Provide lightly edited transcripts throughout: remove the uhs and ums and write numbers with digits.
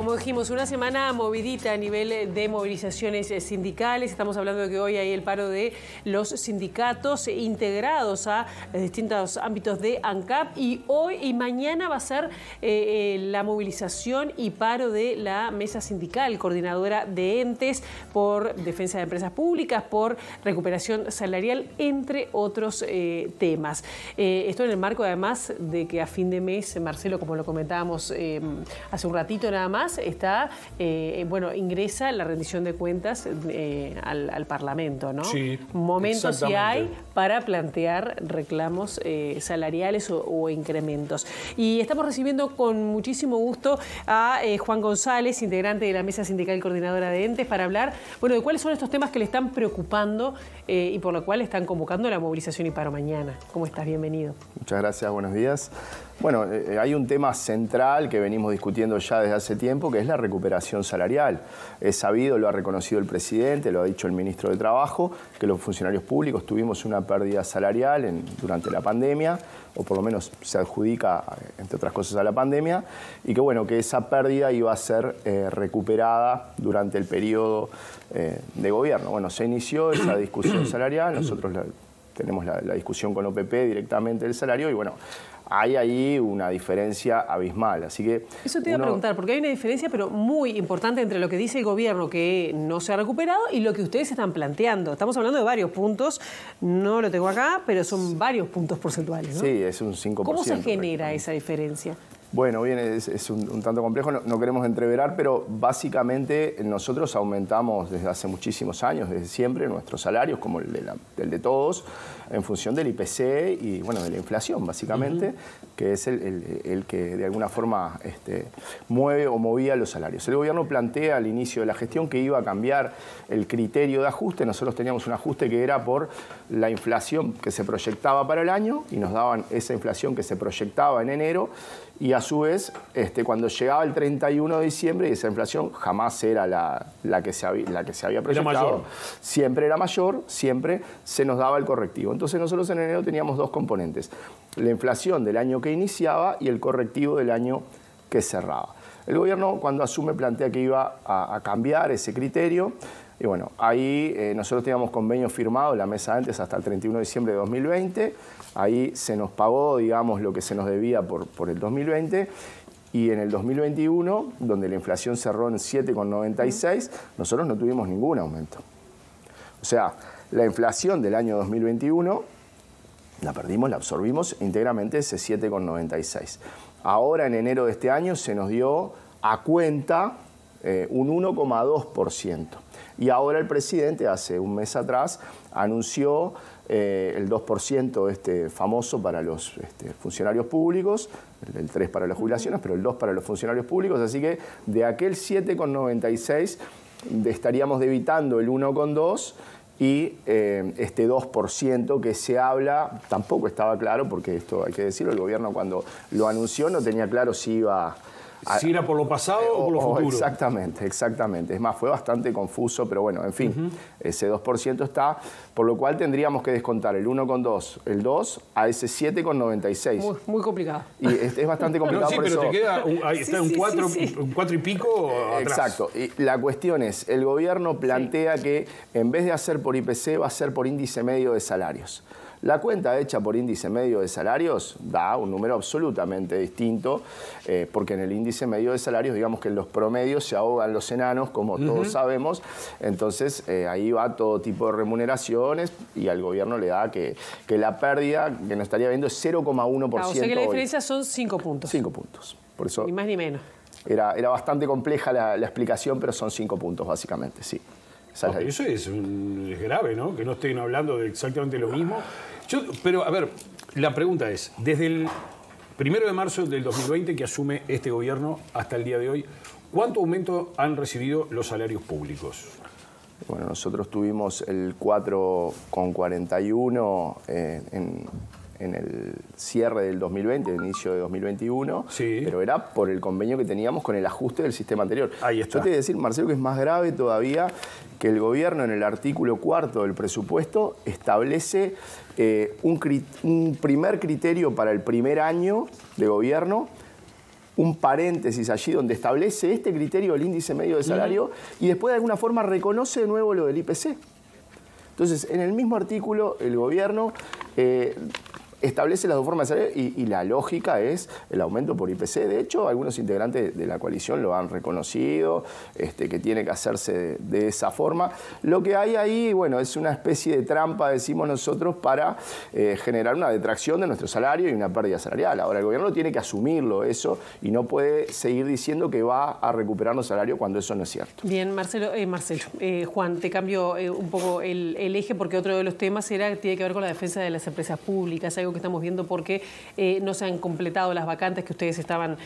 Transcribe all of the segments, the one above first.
Como dijimos, una semana movidita a nivel de movilizaciones sindicales. Estamos hablando de que hoy hay el paro de los sindicatos integrados a distintos ámbitos de ANCAP, y hoy y mañana va a ser la movilización y paro de la mesa sindical coordinadora de entes por defensa de empresas públicas, por recuperación salarial, entre otros temas. Esto en el marco, además, de que a fin de mes, Marcelo, como lo comentábamos hace un ratito nada más, ingresa la rendición de cuentas al Parlamento, ¿no? Sí, momentos sí hay para plantear reclamos salariales o incrementos. Y estamos recibiendo con muchísimo gusto a Juan González, integrante de la Mesa Sindical Coordinadora de Entes, para hablar, de cuáles son estos temas que le están preocupando y por lo cual están convocando la movilización y paro mañana. ¿Cómo estás? Bienvenido. Muchas gracias, buenos días. Bueno, hay un tema central que venimos discutiendo ya desde hace tiempo, que es la recuperación salarial. Es sabido, lo ha reconocido el presidente, lo ha dicho el ministro de Trabajo, que los funcionarios públicos tuvimos una pérdida salarial durante la pandemia, o por lo menos se adjudica, entre otras cosas, a la pandemia, y que esa pérdida iba a ser recuperada durante el periodo de gobierno. Bueno, se inició esa discusión salarial, nosotros tenemos la discusión con OPP directamente del salario, y hay ahí una diferencia abismal, así que... Eso te iba a preguntar, porque hay una diferencia, pero muy importante, entre lo que dice el gobierno, que no se ha recuperado, y lo que ustedes están planteando. Estamos hablando de varios puntos, no lo tengo acá, pero son varios puntos porcentuales, ¿no? Sí, es un 5%. ¿Cómo se genera esa diferencia? Bueno, bien, es un tanto complejo, no queremos entreverar, pero básicamente nosotros aumentamos desde hace muchísimos años, desde siempre, nuestros salarios, como el de todos, en función del IPC y de la inflación, básicamente, que es el que de alguna forma mueve o movía los salarios. El gobierno plantea al inicio de la gestión que iba a cambiar el criterio de ajuste. Nosotros teníamos un ajuste que era por la inflación que se proyectaba para el año, y nos daban esa inflación que se proyectaba en enero, y a su vez, cuando llegaba el 31 de diciembre, esa inflación jamás era la que se había proyectado. Era mayor. Siempre era mayor, siempre se nos daba el correctivo. Entonces nosotros en enero teníamos dos componentes: la inflación del año que iniciaba y el correctivo del año que cerraba. El gobierno, cuando asume, plantea que iba a cambiar ese criterio. Y ahí nosotros teníamos convenio firmado, la mesa antes, hasta el 31 de diciembre de 2020. Ahí se nos pagó, digamos, lo que se nos debía por el 2020. Y en el 2021, donde la inflación cerró en 7,96, nosotros no tuvimos ningún aumento. O sea, la inflación del año 2021 la perdimos, la absorbimos íntegramente, ese 7,96. Ahora, en enero de este año, se nos dio a cuenta un 1,2%. Y ahora el presidente, hace un mes atrás, anunció el 2% famoso para los funcionarios públicos, el 3% para las jubilaciones, pero el 2% para los funcionarios públicos. Así que de aquel 7,96 estaríamos debitando el 1,2%, y este 2% que se habla tampoco estaba claro, porque esto hay que decirlo, el gobierno cuando lo anunció no tenía claro si iba... ¿Si era por lo pasado o por lo futuro? Exactamente. Es más, fue bastante confuso, pero en fin, ese 2% está, por lo cual tendríamos que descontar el 1,2, el 2, a ese 7,96. Muy complicado. Y es bastante complicado. Sí, por pero eso... te queda un 4 y pico atrás. Exacto. Y la cuestión es, el gobierno plantea que en vez de hacer por IPC, va a ser por índice medio de salarios. La cuenta hecha por índice medio de salarios da un número absolutamente distinto, porque en el índice medio de salarios, digamos que en los promedios se ahogan los enanos, como todos sabemos. Entonces, ahí va todo tipo de remuneraciones, y al gobierno le da que la pérdida que nos estaría viendo es 0,1%. O sea que la diferencia son 5 puntos. 5 puntos. Por eso, ni más ni menos. Era bastante compleja la explicación, pero son 5 puntos, básicamente, sí. Eso es grave, ¿no? Que no estén hablando de exactamente lo mismo. Pero, a ver, la pregunta es, desde el 1 de marzo del 2020 que asume este gobierno hasta el día de hoy, ¿cuánto aumento han recibido los salarios públicos? Bueno, nosotros tuvimos el 4,41 en el cierre del 2020, el inicio de 2021, pero era por el convenio que teníamos con el ajuste del sistema anterior. Ahí está. Yo te voy a decir, Marcelo, que es más grave todavía que el gobierno, en el artículo 4 del presupuesto, establece un primer criterio para el primer año de gobierno, un paréntesis allí donde establece este criterio del índice medio de salario y después de alguna forma reconoce de nuevo lo del IPC. Entonces, en el mismo artículo, el gobierno establece las dos formas de salario y la lógica es el aumento por IPC. De hecho, algunos integrantes de la coalición lo han reconocido, que tiene que hacerse de esa forma. Lo que hay ahí, bueno, es una especie de trampa, decimos nosotros, para generar una detracción de nuestro salario y una pérdida salarial. Ahora, el gobierno tiene que asumirlo eso y no puede seguir diciendo que va a recuperarnos salario cuando eso no es cierto. Bien, Juan, te cambio un poco el eje porque otro de los temas tiene que ver con la defensa de las empresas públicas, algo que estamos viendo porque no se han completado las vacantes que ustedes estaban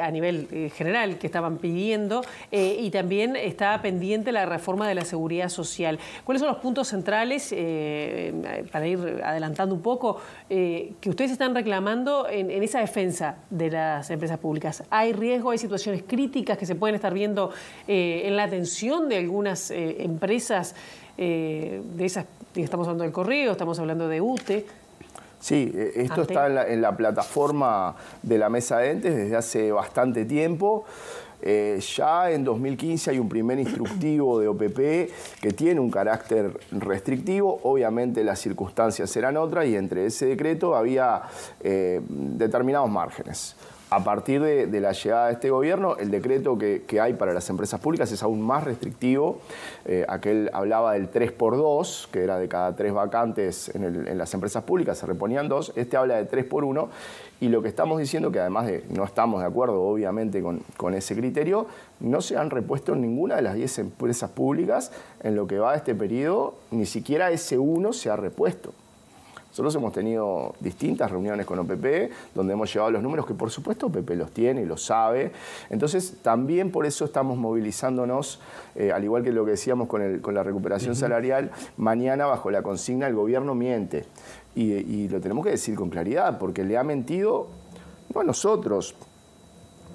a nivel general, que estaban pidiendo, y también está pendiente la reforma de la seguridad social. ¿Cuáles son los puntos centrales, para ir adelantando un poco, que ustedes están reclamando en esa defensa de las empresas públicas? ¿Hay riesgo, hay situaciones críticas que se pueden estar viendo en la atención de algunas empresas de esas? Estamos hablando del Correo, estamos hablando de UTE. Sí, esto está en la plataforma de la mesa de entes desde hace bastante tiempo. Ya en 2015 hay un primer instructivo de OPP que tiene un carácter restrictivo. Obviamente las circunstancias eran otras y entre ese decreto había determinados márgenes. A partir de la llegada de este gobierno, el decreto que hay para las empresas públicas es aún más restrictivo. Aquel hablaba del 3x2, que era de cada 3 vacantes en las empresas públicas, se reponían 2. Este habla de 3x1. Y lo que estamos diciendo, que además de no estamos de acuerdo, obviamente, con ese criterio, no se han repuesto en ninguna de las 10 empresas públicas en lo que va de este periodo, ni siquiera ese 1 se ha repuesto. Nosotros hemos tenido distintas reuniones con OPP, donde hemos llevado los números que, por supuesto, OPP los tiene y los sabe. Entonces, también por eso estamos movilizándonos, al igual que lo que decíamos con la recuperación salarial, mañana bajo la consigna el gobierno miente. Y lo tenemos que decir con claridad, porque le ha mentido, no a nosotros,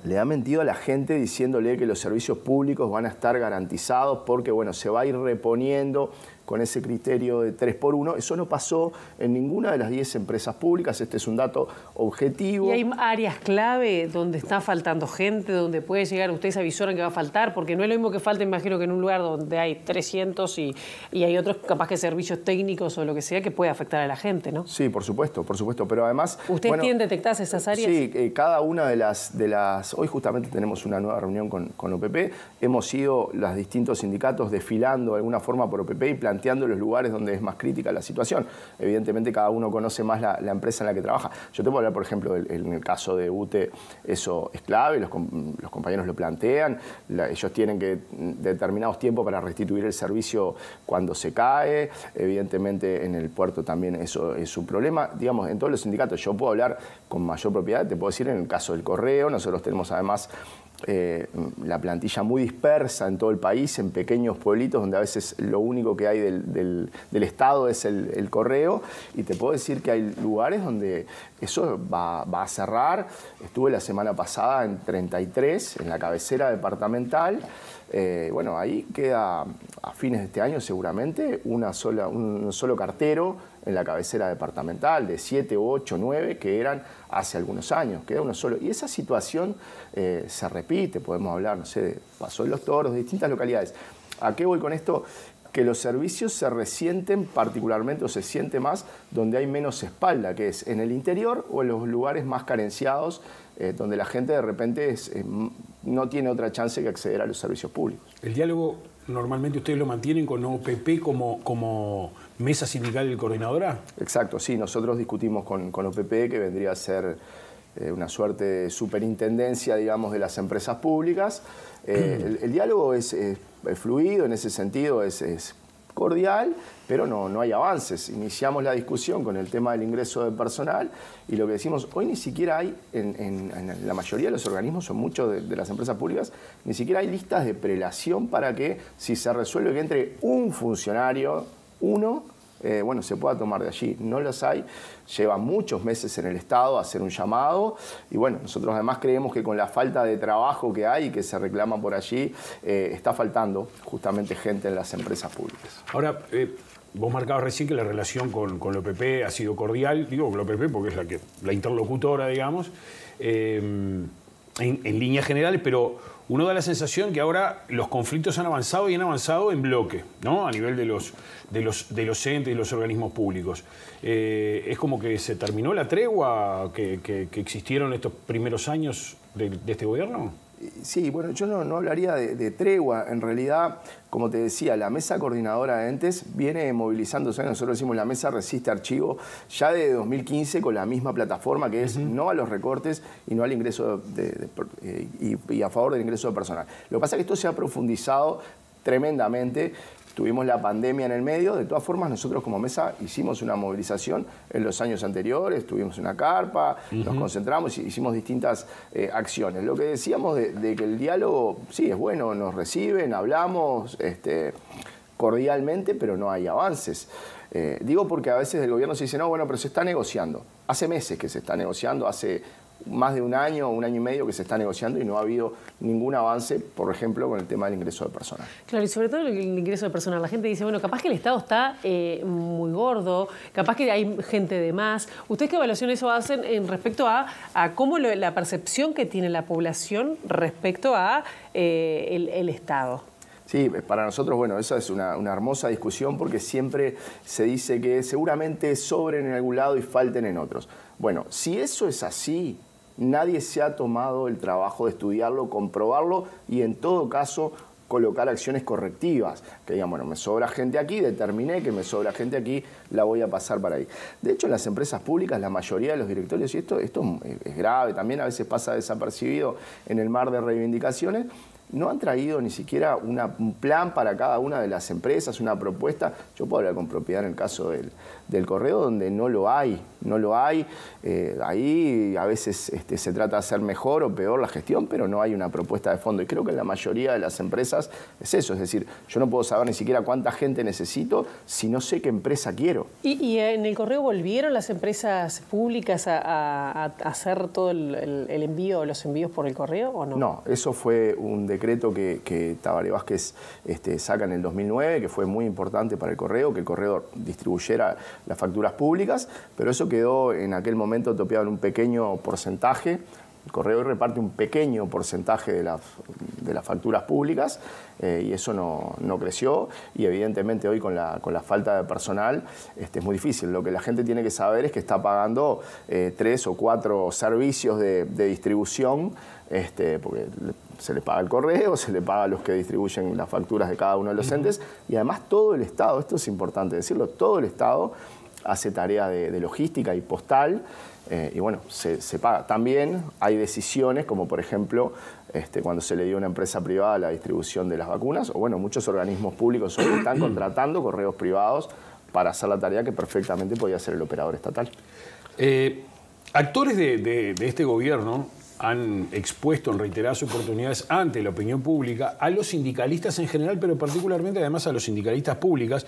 le ha mentido a la gente diciéndole que los servicios públicos van a estar garantizados porque, bueno, se va a ir reponiendo con ese criterio de 3x1. Eso no pasó en ninguna de las 10 empresas públicas. Este es un dato objetivo. ¿Y hay áreas clave donde está faltando gente, donde puede llegar, ustedes avisoran que va a faltar? Porque no es lo mismo que falta, imagino, que en un lugar donde hay 300 y hay otros, capaz que servicios técnicos o lo que sea, que puede afectar a la gente, ¿no? Sí, por supuesto. Pero además... ¿Ustedes tienen detectadas esas áreas? Sí, cada una de las... Hoy justamente tenemos una nueva reunión con OPP. Hemos ido los distintos sindicatos desfilando de alguna forma por OPP y planteando los lugares donde es más crítica la situación. Evidentemente cada uno conoce más la empresa en la que trabaja. Yo te puedo hablar, por ejemplo, en el caso de UTE, eso es clave, los compañeros lo plantean, ellos tienen que determinados tiempos para restituir el servicio cuando se cae. Evidentemente en el puerto también eso es un problema. Digamos, en todos los sindicatos yo puedo hablar con mayor propiedad, te puedo decir en el caso del Correo, nosotros tenemos además la plantilla muy dispersa en todo el país, en pequeños pueblitos donde a veces lo único que hay del Estado es el Correo, y te puedo decir que hay lugares donde eso va a cerrar. Estuve la semana pasada en 33, en la cabecera departamental. Bueno, ahí queda a fines de este año seguramente un solo cartero en la cabecera departamental, de 7, 8, 9 que eran hace algunos años, queda uno solo. Y esa situación se repite, podemos hablar, no sé, de Paso de los Toros, de distintas localidades. ¿A qué voy con esto? Que los servicios se resienten particularmente o se siente más donde hay menos espalda, que es en el interior o en los lugares más carenciados, donde la gente de repente no tiene otra chance que acceder a los servicios públicos. El diálogo normalmente ustedes lo mantienen con OPP como mesa sindical del coordinadora. Exacto, sí, nosotros discutimos con OPP, que vendría a ser una suerte de superintendencia, digamos, de las empresas públicas. El diálogo es fluido, en ese sentido es cordial, pero no hay avances. Iniciamos la discusión con el tema del ingreso de personal y lo que decimos, hoy ni siquiera hay, en la mayoría de los organismos o muchos de las empresas públicas, ni siquiera hay listas de prelación para que, si se resuelve que entre un funcionario, bueno, se pueda tomar de allí. No las hay, lleva muchos meses en el Estado a hacer un llamado y bueno, nosotros además creemos que con la falta de trabajo que hay y que se reclama por allí, está faltando justamente gente en las empresas públicas. Ahora, vos marcabas recién que la relación con la OPP ha sido cordial, digo con la OPP porque es la interlocutora, digamos. en líneas generales, pero uno da la sensación que ahora los conflictos han avanzado y han avanzado en bloque, ¿no? A nivel de los entes y los organismos públicos. Es como que se terminó la tregua que existieron estos primeros años de este gobierno. Sí, bueno, yo no hablaría de tregua. En realidad, como te decía, la mesa coordinadora de entes viene movilizándose. Nosotros decimos la mesa resiste archivo ya de 2015 con la misma plataforma que es no a los recortes y no al ingreso y a favor del ingreso de personal. Lo que pasa es que esto se ha profundizado tremendamente. Tuvimos la pandemia en el medio. De todas formas, nosotros como mesa hicimos una movilización en los años anteriores, tuvimos una carpa, nos concentramos y hicimos distintas acciones. Lo que decíamos de que el diálogo, sí, es bueno, nos reciben, hablamos cordialmente, pero no hay avances. Digo porque a veces del gobierno se dice, no, bueno, pero se está negociando. Hace meses que se está negociando, hace más de un año y medio que se está negociando y no ha habido ningún avance, por ejemplo, con el tema del ingreso de personal. Claro, y sobre todo el ingreso de personal. La gente dice, bueno, capaz que el Estado está muy gordo, capaz que hay gente de más. ¿Ustedes qué evaluación eso hacen en respecto a cómo la percepción que tiene la población respecto a el Estado? Sí, para nosotros, bueno, esa es una hermosa discusión porque siempre se dice que seguramente sobren en algún lado y falten en otros. Bueno, si eso es así, nadie se ha tomado el trabajo de estudiarlo, comprobarlo y en todo caso colocar acciones correctivas. Que digan, bueno, me sobra gente aquí, determiné que me sobra gente aquí, la voy a pasar para ahí. De hecho, en las empresas públicas, la mayoría de los directorios, y esto es grave, también a veces pasa desapercibido en el mar de reivindicaciones, no han traído ni siquiera un plan para cada una de las empresas, una propuesta. Yo puedo hablar con propiedad en el caso del correo, donde no lo hay. Ahí a veces se trata de hacer mejor o peor la gestión, pero no hay una propuesta de fondo. Y creo que en la mayoría de las empresas es eso. Es decir, yo no puedo saber ni siquiera cuánta gente necesito si no sé qué empresa quiero. ¿Y en el correo volvieron las empresas públicas a hacer todo el envío, los envíos por el correo o no? No, eso fue un decreto que Tabaré Vázquez saca en el 2009, que fue muy importante para el correo, que el correo distribuyera las facturas públicas, pero eso quedó en aquel momento topeado en un pequeño porcentaje. El correo reparte un pequeño porcentaje de las facturas públicas y eso no creció y evidentemente hoy con la falta de personal es muy difícil. Lo que la gente tiene que saber es que está pagando 3 o 4 servicios de distribución porque se le paga el correo, se le paga a los que distribuyen las facturas de cada uno de los entes y además todo el Estado, esto es importante decirlo, todo el Estado hace tarea de logística y postal y bueno, se paga. También hay decisiones como por ejemplo cuando se le dio a una empresa privada la distribución de las vacunas o bueno, muchos organismos públicos hoy están contratando correos privados para hacer la tarea que perfectamente podía hacer el operador estatal. Actores de este gobierno han expuesto en reiteradas oportunidades ante la opinión pública a los sindicalistas en general, pero particularmente además a los sindicalistas públicos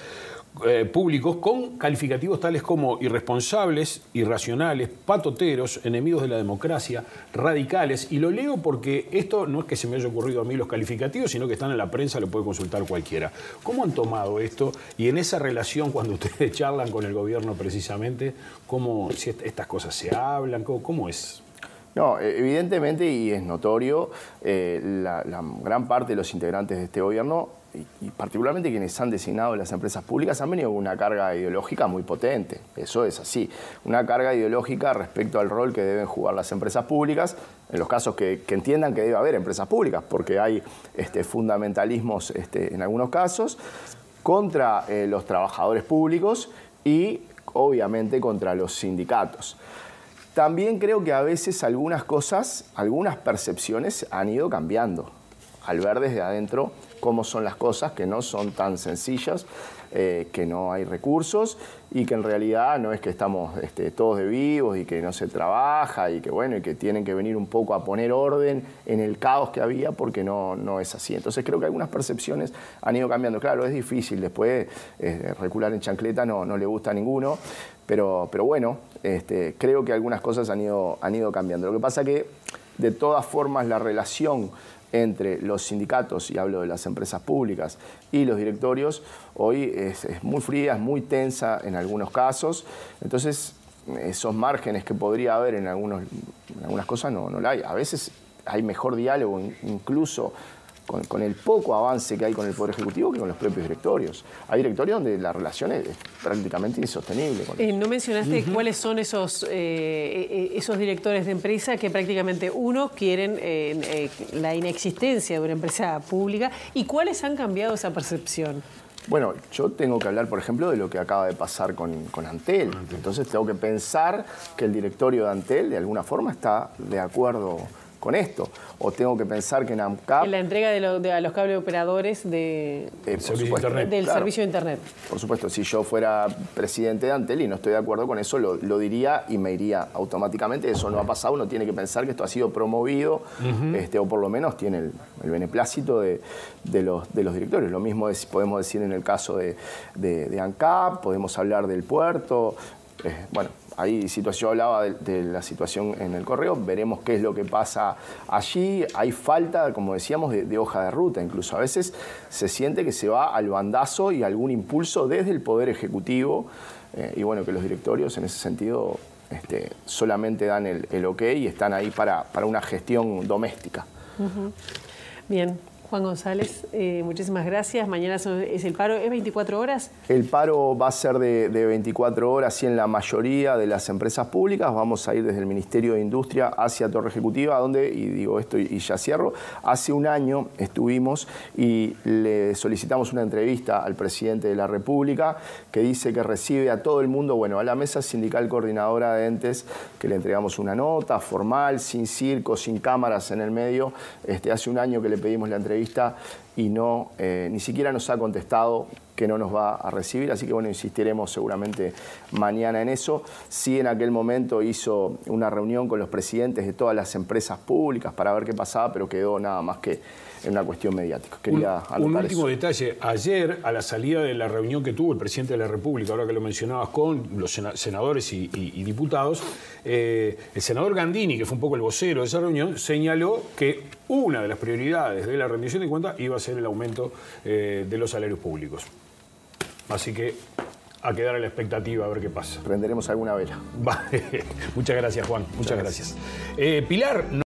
con calificativos tales como irresponsables, irracionales, patoteros, enemigos de la democracia, radicales. Y lo leo porque esto no es que se me haya ocurrido a mí los calificativos, sino que están en la prensa, lo puede consultar cualquiera. ¿Cómo han tomado esto? Y en esa relación, cuando ustedes charlan con el gobierno precisamente, si estas cosas se hablan, ¿cómo es? No, evidentemente, y es notorio, la gran parte de los integrantes de este gobierno, y particularmente quienes han designado las empresas públicas, han venido con una carga ideológica muy potente. Eso es así. Una carga ideológica respecto al rol que deben jugar las empresas públicas, en los casos que entiendan que debe haber empresas públicas, porque hay fundamentalismos en algunos casos, contra los trabajadores públicos y, obviamente, contra los sindicatos. También creo que a veces algunas cosas, algunas percepciones han ido cambiando al ver desde adentro cómo son las cosas, que no son tan sencillas, que no hay recursos y que en realidad no es que estamos todos de vivos y que no se trabaja y que bueno, y que tienen que venir un poco a poner orden en el caos que había porque no es así. Entonces creo que algunas percepciones han ido cambiando. Claro, es difícil, después recular en chancleta no le gusta a ninguno, pero bueno, creo que algunas cosas han ido cambiando. Lo que pasa que de todas formas la relación entre los sindicatos, y hablo de las empresas públicas, y los directorios, hoy es muy fría, es muy tensa en algunos casos. Entonces, esos márgenes que podría haber en algunas cosas no la hay. A veces hay mejor diálogo incluso con el poco avance que hay con el Poder Ejecutivo que con los propios directorios. Hay directorios donde la relación es prácticamente insostenible. No mencionaste cuáles son esos directores de empresa que prácticamente, quieren la inexistencia de una empresa pública, y cuáles han cambiado esa percepción. Bueno, yo tengo que hablar, por ejemplo, de lo que acaba de pasar con Antel. Entonces tengo que pensar que el directorio de Antel de alguna forma está de acuerdo con esto. O tengo que pensar que en AMCAP... En la entrega a los cable operadores del servicio de Internet. Por supuesto, si yo fuera presidente de Antel y no estoy de acuerdo con eso, lo diría y me iría automáticamente. Eso no ha pasado, uno tiene que pensar que esto ha sido promovido, o por lo menos tiene el beneplácito de los directorios. Lo mismo podemos decir en el caso de ANCAP, podemos hablar del puerto. Bueno, ahí yo hablaba de la situación en el correo, veremos qué es lo que pasa allí. Hay falta, como decíamos, de hoja de ruta. Incluso a veces se siente que se va al bandazo y algún impulso desde el Poder Ejecutivo, y bueno, que los directorios en ese sentido solamente dan el ok y están ahí para una gestión doméstica. Bien. Juan González, muchísimas gracias. Mañana es el paro, ¿es 24 horas? El paro va a ser de 24 horas y en la mayoría de las empresas públicas. Vamos a ir desde el Ministerio de Industria hacia Torre Ejecutiva, donde, y digo esto y ya cierro, hace un año estuvimos y le solicitamos una entrevista al presidente de la República que dice que recibe a todo el mundo, bueno, a la mesa sindical coordinadora de entes, que le entregamos una nota formal, sin circo, sin cámaras en el medio. Hace un año que le pedimos la entrevista y no, ni siquiera nos ha contestado que no nos va a recibir, así que bueno, insistiremos seguramente mañana en eso. Sí, en aquel momento hizo una reunión con los presidentes de todas las empresas públicas para ver qué pasaba, pero quedó nada más que en una cuestión mediática. Quería un último detalle. Ayer, a la salida de la reunión que tuvo el presidente de la República, ahora que lo mencionabas, con los senadores y diputados, el senador Gandini, que fue un poco el vocero de esa reunión, señaló que una de las prioridades de la rendición de cuentas iba a ser el aumento de los salarios públicos. Así que a quedar a la expectativa a ver qué pasa. Prenderemos alguna vela. Vale. Muchas gracias, Juan. Muchas gracias. Pilar...